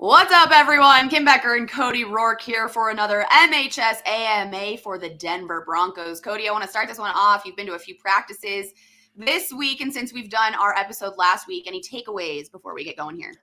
What's up, everyone? Kim Becker and Cody Roark here for another MHS AMA for the Denver Broncos. Cody, I want to start this one off. You've been to a few practices this week, and since we've done our episode last week, any takeaways before we get going here?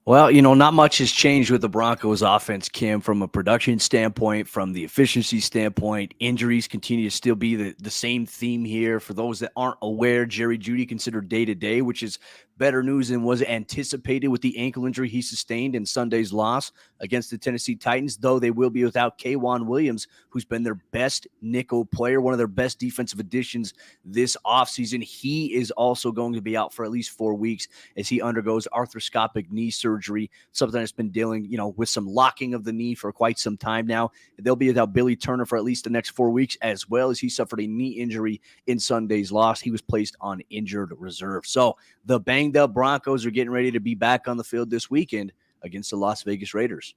Well, not much has changed with the Broncos offense, Kim, from a production standpoint, from the efficiency standpoint. Injuries continue to still be the same theme here. For those that aren't aware, Jerry Jeudy considered day-to-day, which is better news than was anticipated with the ankle injury he sustained in Sunday's loss against the Tennessee Titans, though they will be without K'Wan Williams, who's been their best nickel player, one of their best defensive additions this offseason. He is also going to be out for at least 4 weeks as he undergoes arthroscopic knee surgery, something that's been dealing, with some locking of the knee for quite some time now. They'll be without Billy Turner for at least the next 4 weeks, as well as he suffered a knee injury in Sunday's loss. He was placed on injured reserve. So the banged up Broncos are getting ready to be back on the field this weekend against the Las Vegas Raiders.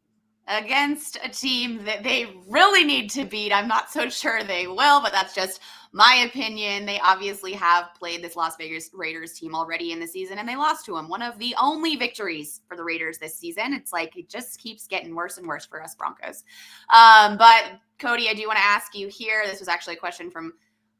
Against a team that they really need to beat. I'm not so sure they will, but that's just my opinion. They obviously have played this Las Vegas Raiders team already in the season, and they lost to them. One of the only victories for the Raiders this season. It's like it just keeps getting worse and worse for us Broncos. But Cody, I do want to ask you here. This was actually a question from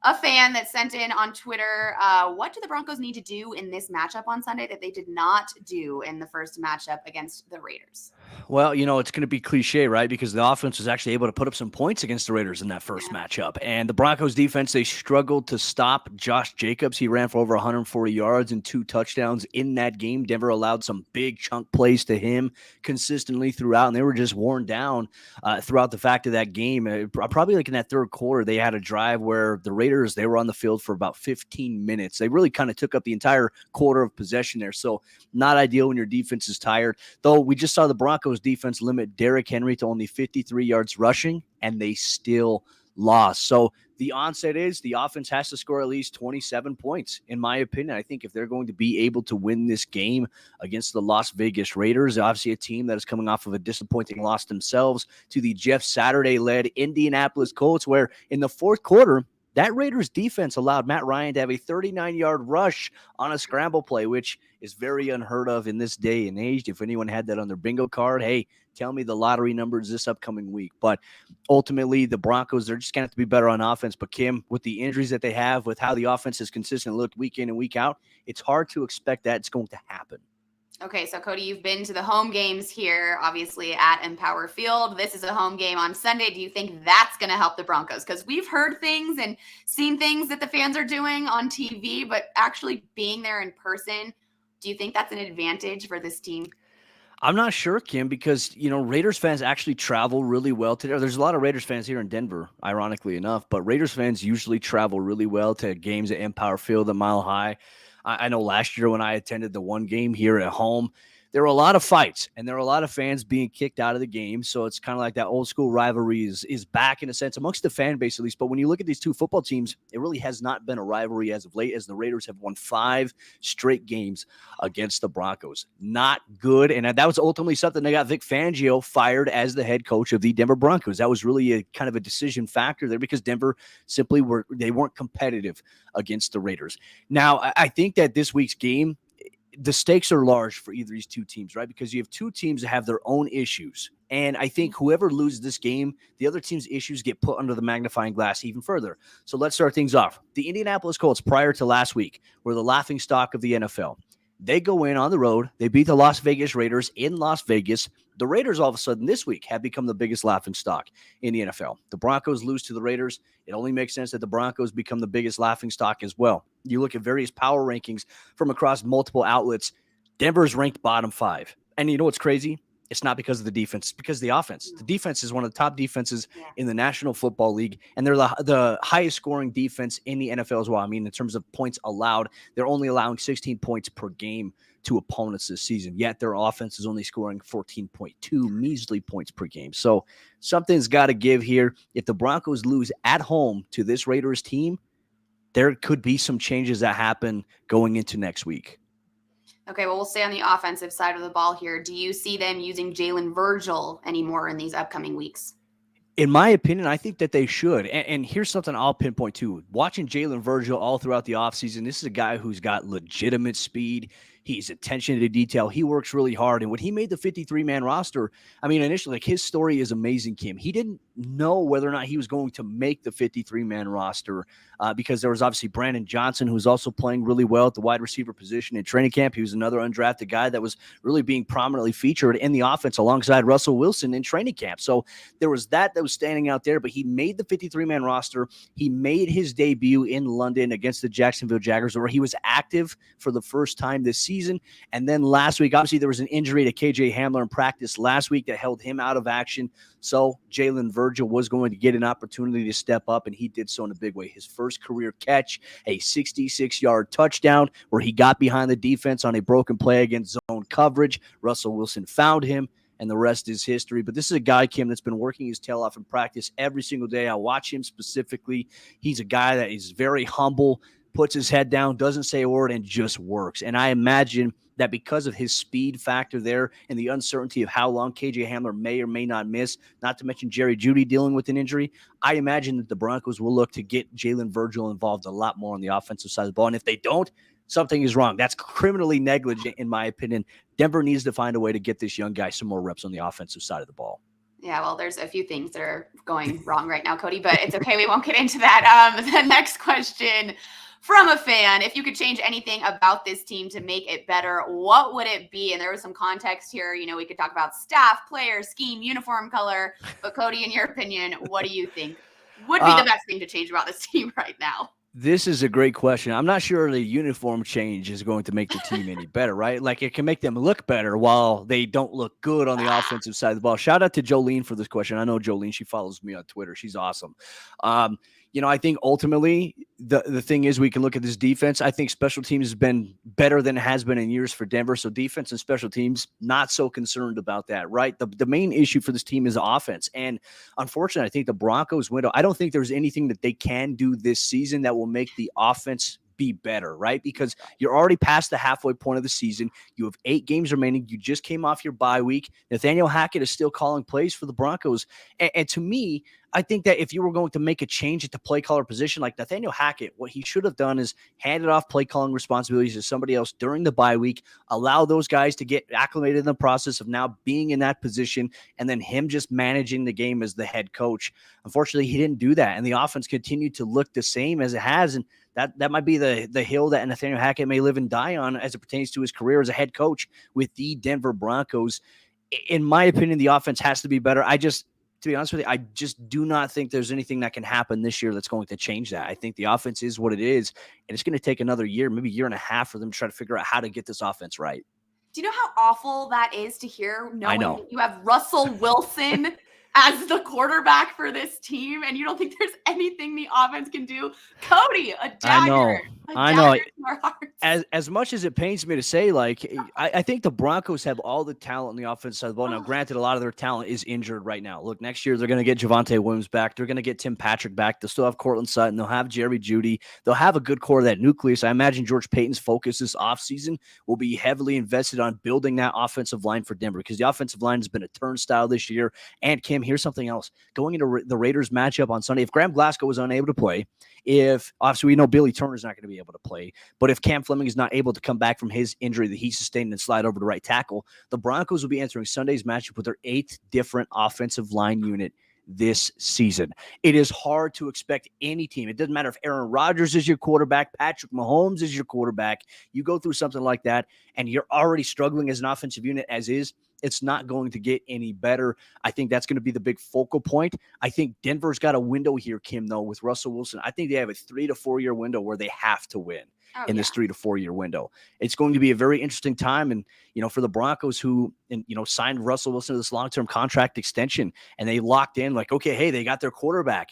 a fan that sent in on Twitter. What do the Broncos need to do in this matchup on Sunday that they did not do in the first matchup against the Raiders? Well, it's going to be cliche, right? Because the offense was actually able to put up some points against the Raiders in that first matchup. And the Broncos defense, they struggled to stop Josh Jacobs. He ran for over 140 yards and 2 touchdowns in that game. Denver allowed some big chunk plays to him consistently throughout, and they were just worn down throughout the fact of that game. Probably like in that third quarter, they had a drive where the Raiders, they were on the field for about 15 minutes. They really kind of took up the entire quarter of possession there. So not ideal when your defense is tired. Though we just saw the Broncos defense limit Derrick Henry to only 53 yards rushing, and they still lost. So the onset is the offense has to score at least 27 points, in my opinion. I think if they're going to be able to win this game against the Las Vegas Raiders, obviously a team that is coming off of a disappointing loss themselves to the Jeff Saturday-led Indianapolis Colts, where in the fourth quarter, that Raiders defense allowed Matt Ryan to have a 39-yard rush on a scramble play, which is very unheard of in this day and age. If anyone had that on their bingo card, hey, tell me the lottery numbers this upcoming week. But ultimately, the Broncos, they're just going to have to be better on offense. But Kim, with the injuries that they have, with how the offense has consistently looked week in and week out, it's hard to expect that it's going to happen. Okay, so Cody, you've been to the home games here, obviously at Empower Field. This is a home game on Sunday. Do you think that's going to help the Broncos? Because we've heard things and seen things that the fans are doing on TV, but actually being there in person, do you think that's an advantage for this team? I'm not sure, Kim, because, Raiders fans actually travel really well today. There's a lot of Raiders fans here in Denver, ironically enough, but Raiders fans usually travel really well to games at Empower Field, at Mile High. I know last year when I attended the one game here at home, there were a lot of fights and there were a lot of fans being kicked out of the game. So it's kind of like that old school rivalry is back in a sense amongst the fan base, at least. But when you look at these two football teams, it really has not been a rivalry as of late, as the Raiders have won 5 straight games against the Broncos. Not good. And that was ultimately something that got Vic Fangio fired as the head coach of the Denver Broncos. That was really a kind of a decision factor there because Denver simply weren't competitive against the Raiders. Now, I think that this week's game, the stakes are large for either of these two teams, right? Because you have two teams that have their own issues. And I think whoever loses this game, the other team's issues get put under the magnifying glass even further. So let's start things off. The Indianapolis Colts prior to last week were the laughingstock of the NFL. They go in on the road. They beat the Las Vegas Raiders in Las Vegas. The Raiders all of a sudden this week have become the biggest laughingstock in the NFL. The Broncos lose to the Raiders. It only makes sense that the Broncos become the biggest laughingstock as well. You look at various power rankings from across multiple outlets. Denver's ranked bottom 5. And you know what's crazy? It's not because of the defense. It's because of the offense. The defense is one of the top defenses in the National Football League, and they're the highest scoring defense in the NFL as well. I mean, in terms of points allowed, they're only allowing 16 points per game to opponents this season, yet their offense is only scoring 14.2 measly points per game. So something's got to give here. If the Broncos lose at home to this Raiders team, there could be some changes that happen going into next week. Okay, well, we'll stay on the offensive side of the ball here. Do you see them using Jalen Virgil anymore in these upcoming weeks? In my opinion, I think that they should. And here's something I'll pinpoint too. Watching Jalen Virgil all throughout the offseason, this is a guy who's got legitimate speed. He's attention to detail. He works really hard. And when he made the 53-man roster, I mean, initially, like, his story is amazing, Kim. He didn't know whether or not he was going to make the 53-man roster because there was obviously Brandon Johnson, who was also playing really well at the wide receiver position in training camp. He was another undrafted guy that was really being prominently featured in the offense alongside Russell Wilson in training camp. So there was that was standing out there, but he made the 53-man roster. He made his debut in London against the Jacksonville Jaguars, where he was active for the first time this season. And then last week, obviously, there was an injury to KJ Hamler in practice last week that held him out of action. So Jalen Virgil was going to get an opportunity to step up, and he did so in a big way. His first career catch, a 66-yard touchdown where he got behind the defense on a broken play against zone coverage. Russell Wilson found him, and the rest is history. But this is a guy, Kim, that's been working his tail off in practice every single day. I watch him specifically. He's a guy that is very humble, puts his head down, doesn't say a word, and just works. And I imagine that because of his speed factor there and the uncertainty of how long KJ Hamler may or may not miss, not to mention Jerry Jeudy dealing with an injury, I imagine that the Broncos will look to get Jalen Virgil involved a lot more on the offensive side of the ball. And if they don't, something is wrong. That's criminally negligent, in my opinion. Denver needs to find a way to get this young guy some more reps on the offensive side of the ball. Yeah, well, there's a few things that are going wrong right now, Cody, but it's okay. We won't get into that. The next question from a fan: if you could change anything about this team to make it better, what would it be? And there was some context here. You know, we could talk about staff, players, scheme, uniform color. But Cody, in your opinion, what do you think would be the best thing to change about this team right now? This is a great question. I'm not sure the uniform change is going to make the team any better, right? Like, it can make them look better while they don't look good on the offensive side of the ball. Shout out to Jolene for this question. I know Jolene, she follows me on Twitter. She's awesome. I think ultimately the thing is, we can look at this defense. I think special teams has been better than it has been in years for Denver. So defense and special teams, not so concerned about that, right? The main issue for this team is offense. And unfortunately, I think the Broncos window, I don't think there's anything that they can do this season that will make the offense be better, right? Because you're already past the halfway point of the season. You have 8 games remaining. You just came off your bye week. Nathaniel Hackett is still calling plays for the Broncos. And to me, I think that if you were going to make a change at the play caller position, like Nathaniel Hackett, what he should have done is handed off play calling responsibilities to somebody else during the bye week, allow those guys to get acclimated in the process of now being in that position, and then him just managing the game as the head coach. Unfortunately, he didn't do that, and the offense continued to look the same as it has, and that might be the hill that Nathaniel Hackett may live and die on as it pertains to his career as a head coach with the Denver Broncos. In my opinion, the offense has to be better. To be honest with you, I just do not think there's anything that can happen this year that's going to change that. I think the offense is what it is, and it's going to take another year, maybe a year and a half, for them to try to figure out how to get this offense right. Do you know how awful that is to hear, knowing I know. that you have Russell Wilson as the quarterback for this team, and you don't think there's anything the offense can do? Cody, a dagger. I know. To our hearts. As much as it pains me to say, like, I think the Broncos have all the talent on the offensive side of the ball. Now, granted, a lot of their talent is injured right now. Look, next year they're going to get Javonte Williams back. They're going to get Tim Patrick back. They'll still have Cortland Sutton. They'll have Jerry Jeudy. They'll have a good core of that nucleus. I imagine George Payton's focus this offseason will be heavily invested on building that offensive line for Denver, because the offensive line has been a turnstile this year. And, Kim, here's something else. Going into the Raiders matchup on Sunday, if Graham Glasgow was unable to play, if obviously we know Billy Turner's not going to be able to play, but if Cam Fleming is not able to come back from his injury that he sustained and slide over to right tackle, the Broncos will be entering Sunday's matchup with their 8th different offensive line unit this season. It is hard to expect any team. It doesn't matter if Aaron Rodgers is your quarterback, Patrick Mahomes is your quarterback. You go through something like that and you're already struggling as an offensive unit as is, it's not going to get any better. I think that's going to be the big focal point. I think Denver's got a window here, Kim, though, with Russell Wilson. I think they have a 3 to 4 year window where they have to win this 3 to 4 year window. It's going to be a very interesting time. And, for the Broncos who, signed Russell Wilson to this long-term contract extension, and they locked in like, okay, hey, they got their quarterback.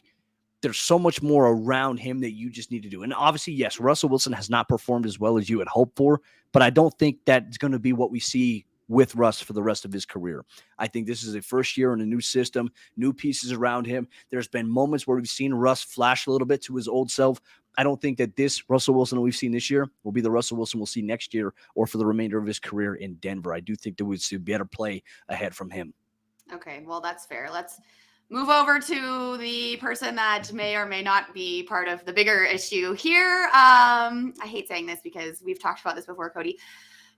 There's so much more around him that you just need to do. And obviously, yes, Russell Wilson has not performed as well as you had hoped for, but I don't think that's going to be what we see with Russ for the rest of his career. I think this is a first year in a new system, new pieces around him. There's been moments where we've seen Russ flash a little bit to his old self. I don't think that this Russell Wilson that we've seen this year will be the Russell Wilson we'll see next year or for the remainder of his career in Denver. I do think that we'd see better play ahead from him. Okay, well, that's fair. Let's move over to the person that may or may not be part of the bigger issue here. I hate saying this because we've talked about this before, Cody.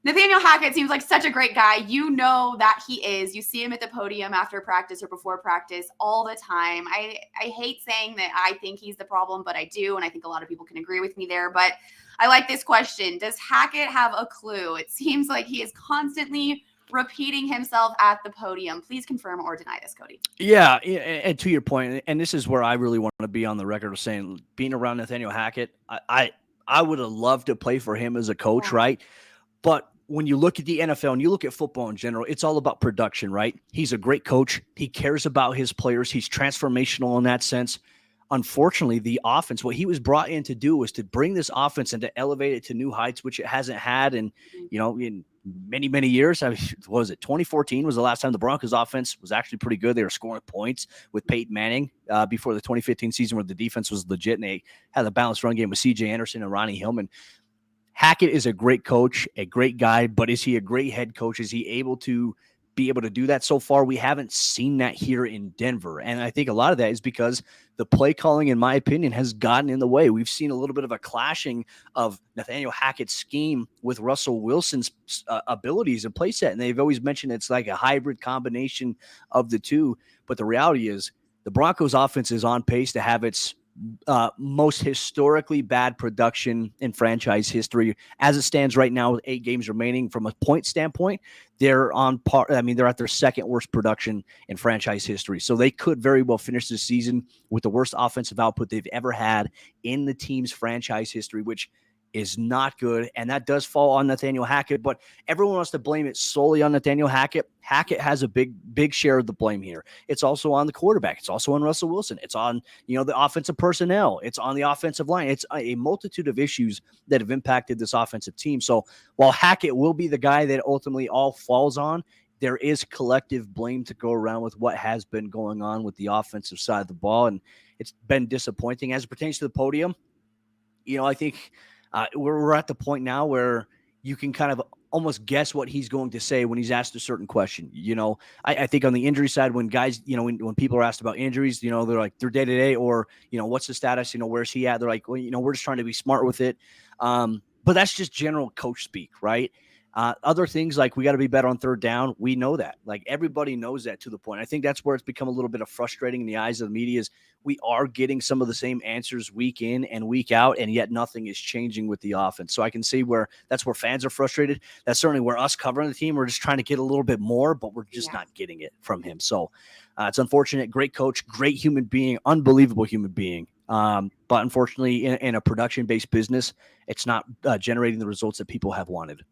Nathaniel Hackett seems like such a great guy. You know that he is. You see him at the podium after practice or before practice all the time. I hate saying that I think he's the problem, but I do, and I think a lot of people can agree with me there. But I like this question. Does Hackett have a clue? It seems like he is constantly repeating himself at the podium. Please confirm or deny this, Cody. Yeah, and to your point, and this is where I really want to be on the record of saying, being around Nathaniel Hackett, I would have loved to play for him as a coach, right? But when you look at the NFL and you look at football in general, it's all about production, right? He's a great coach. He cares about his players. He's transformational in that sense. Unfortunately, the offense, what he was brought in to do was to bring this offense and to elevate it to new heights, which it hasn't had in many, many years. I mean, what was it? 2014 was the last time the Broncos offense was actually pretty good. They were scoring points with Peyton Manning before the 2015 season where the defense was legit and they had a balanced run game with C.J. Anderson and Ronnie Hillman. Hackett is a great coach, a great guy, but is he a great head coach? Is he able to be able to do that so far? We haven't seen that here in Denver. And I think a lot of that is because the play calling, in my opinion, has gotten in the way. We've seen a little bit of a clashing of Nathaniel Hackett's scheme with Russell Wilson's abilities and play set. And they've always mentioned it's like a hybrid combination of the two. But the reality is the Broncos offense is on pace to have its most historically bad production in franchise history. As it stands right now with 8 games remaining, from a point standpoint, they're on par. I mean, they're at their second worst production in franchise history. So they could very well finish the season with the worst offensive output they've ever had in the team's franchise history, which is not good. And that does fall on Nathaniel Hackett, but everyone wants to blame it solely on Nathaniel Hackett. Hackett has a big share of the blame here. It's also on the quarterback. It's also on Russell Wilson. It's on, the offensive personnel. It's on the offensive line. It's a multitude of issues that have impacted this offensive team. So while Hackett will be the guy that ultimately all falls on, there is collective blame to go around with what has been going on with the offensive side of the ball. And it's been disappointing as it pertains to the podium. I think we're at the point now where you can kind of almost guess what he's going to say when he's asked a certain question. I think on the injury side, when guys, when people are asked about injuries, they're like, they're day to day, or, what's the status? Where's he at? They're like, well, we're just trying to be smart with it. But that's just general coach speak, right? Other things like we got to be better on third down. We know that. Like everybody knows that to the point. I think that's where it's become a little bit of frustrating in the eyes of the media is we are getting some of the same answers week in and week out, and yet nothing is changing with the offense. So I can see where that's where fans are frustrated. That's certainly where us covering the team, we're just trying to get a little bit more, but we're just not getting it from him. So it's unfortunate. Great coach, great human being, unbelievable human being. But unfortunately, in a production-based business, it's not generating the results that people have wanted.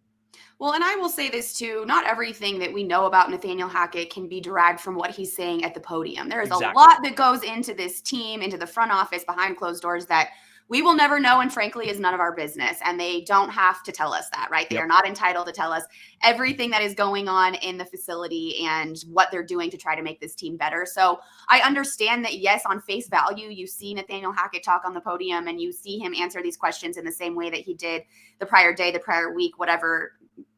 Well, and I will say this too, not everything that we know about Nathaniel Hackett can be derived from what he's saying at the podium. There is a lot that goes into this team, into the front office, behind closed doors that we will never know and frankly is none of our business. And they don't have to tell us that, right? They are not entitled to tell us everything that is going on in the facility and what they're doing to try to make this team better. So I understand that, yes, on face value, you see Nathaniel Hackett talk on the podium and you see him answer these questions in the same way that he did the prior day, the prior week, whatever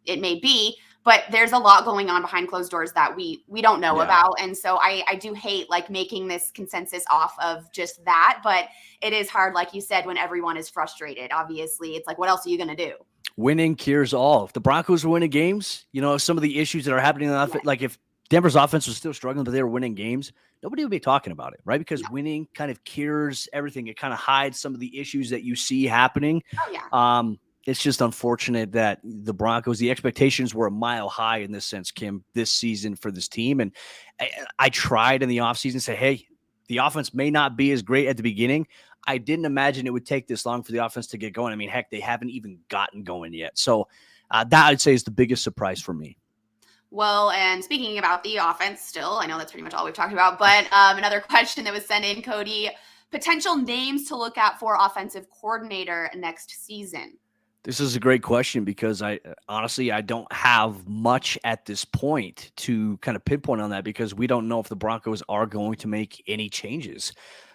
it may be. But there's a lot going on behind closed doors that we don't know about. And so I do hate like making this consensus off of just that. But it is hard, like you said, when everyone is frustrated. Obviously, it's like, what else are you going to do? Winning cures all. If the Broncos were winning games, some of the issues that are happening, like if Denver's offense was still struggling, but they were winning games, nobody would be talking about it, right? Because winning kind of cures everything. It kind of hides some of the issues that you see happening. It's just unfortunate that the Broncos, the expectations were a mile high in this sense, Kim, this season for this team. And I tried in the offseason to say, hey, the offense may not be as great at the beginning. I didn't imagine it would take this long for the offense to get going. I mean, heck, they haven't even gotten going yet. So that I'd say is the biggest surprise for me. Well, and speaking about the offense still, I know that's pretty much all we've talked about, but another question that was sent in, Cody, potential names to look at for offensive coordinator next season. This is a great question because I don't have much at this point to kind of pinpoint on that because we don't know if the Broncos are going to make any changes.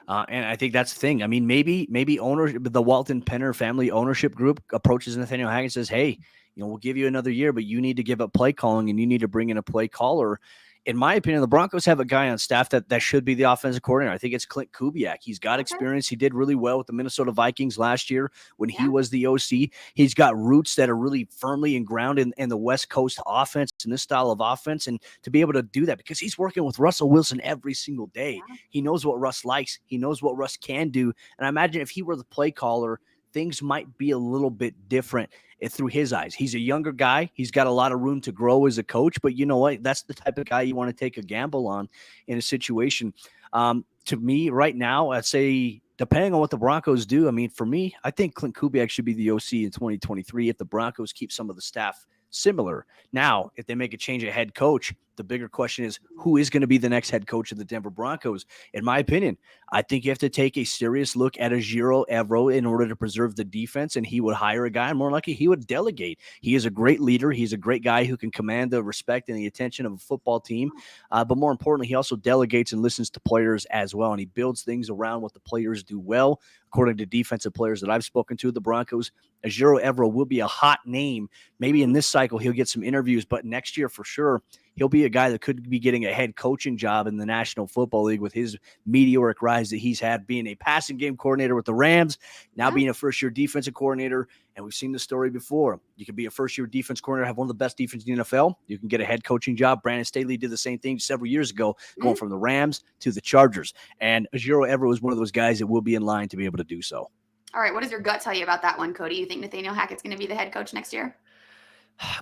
And I think that's the thing. I mean, maybe owners, the Walton Penner family ownership group approaches Nathaniel Hackett and says, hey, we'll give you another year, but you need to give up play calling and you need to bring in a play caller. in my opinion, the Broncos have a guy on staff that should be the offensive coordinator. I think it's Clint Kubiak. He's got experience. He did really well with the Minnesota Vikings last year when he was the OC. He's got roots that are really firmly and grounded in the West Coast offense and this style of offense. And to be able to do that, because he's working with Russell Wilson every single day. He knows what Russ likes. He knows what Russ can do. And I imagine if he were the play caller, things might be a little bit different through his eyes. He's a younger guy. He's got a lot of room to grow as a coach, but you know what? That's the type of guy you want to take a gamble on in a situation. To me right now, I'd say depending on what the Broncos do, I mean, for me, I think Clint Kubiak should be the OC in 2023 if the Broncos keep some of the staff similar. Now, if they make a change at head coach, the bigger question is who is going to be the next head coach of the Denver Broncos? In my opinion, I think you have to take a serious look at Ejiro Evero in order to preserve the defense, and he would hire a guy, and more likely he would delegate. He is a great leader. He's a great guy who can command the respect and the attention of a football team. But more importantly, he also delegates and listens to players as well, and he builds things around what the players do well. According to defensive players that I've spoken to, the Broncos, Ejiro Evero will be a hot name. Maybe in this cycle he'll get some interviews, but next year for sure, he'll be a guy that could be getting a head coaching job in the National Football League with his meteoric rise that he's had, being a passing game coordinator with the Rams, now being a first-year defensive coordinator. And we've seen the story before. You can be a first-year defense coordinator, have one of the best defenses in the NFL. You can get a head coaching job. Brandon Staley did the same thing several years ago, going from the Rams to the Chargers. And Ejiro Evero is one of those guys that will be in line to be able to do so. All right, what does your gut tell you about that one, Cody? You think Nathaniel Hackett's going to be the head coach next year?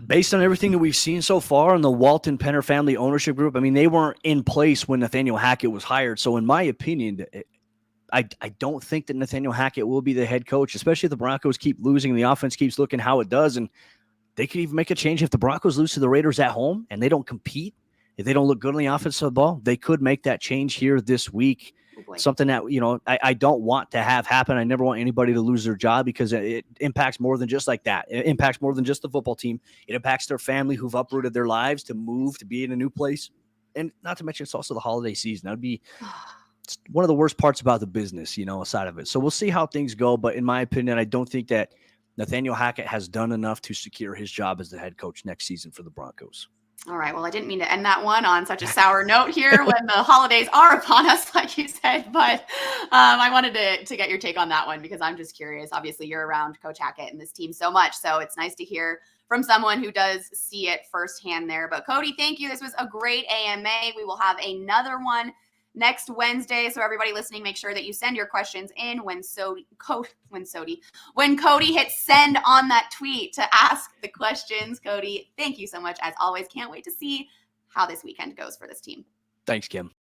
Based on everything that we've seen so far in the Walton Penner family ownership group, I mean, they weren't in place when Nathaniel Hackett was hired. So in my opinion, I don't think that Nathaniel Hackett will be the head coach, especially if the Broncos keep losing and the offense keeps looking how it does. And they could even make a change if the Broncos lose to the Raiders at home and they don't compete. If they don't look good on the offensive ball, they could make that change here this week. Something that, I don't want to have happen. I never want anybody to lose their job because it impacts more than just like that. It impacts more than just the football team. It impacts their family who've uprooted their lives to move, to be in a new place. And not to mention, it's also the holiday season. That would be one of the worst parts about the business, aside of it. So we'll see how things go. But in my opinion, I don't think that Nathaniel Hackett has done enough to secure his job as the head coach next season for the Broncos. All right. Well, I didn't mean to end that one on such a sour note here when the holidays are upon us, like you said. But I wanted to get your take on that one because I'm just curious. Obviously, you're around Coach Hackett and this team so much. So it's nice to hear from someone who does see it firsthand there. But Cody, thank you. This was a great AMA. We will have another one next Wednesday. So everybody listening, make sure that you send your questions in when Cody hits send on that tweet to ask the questions. Cody, thank you so much. As always, can't wait to see how this weekend goes for this team. Thanks, Kim.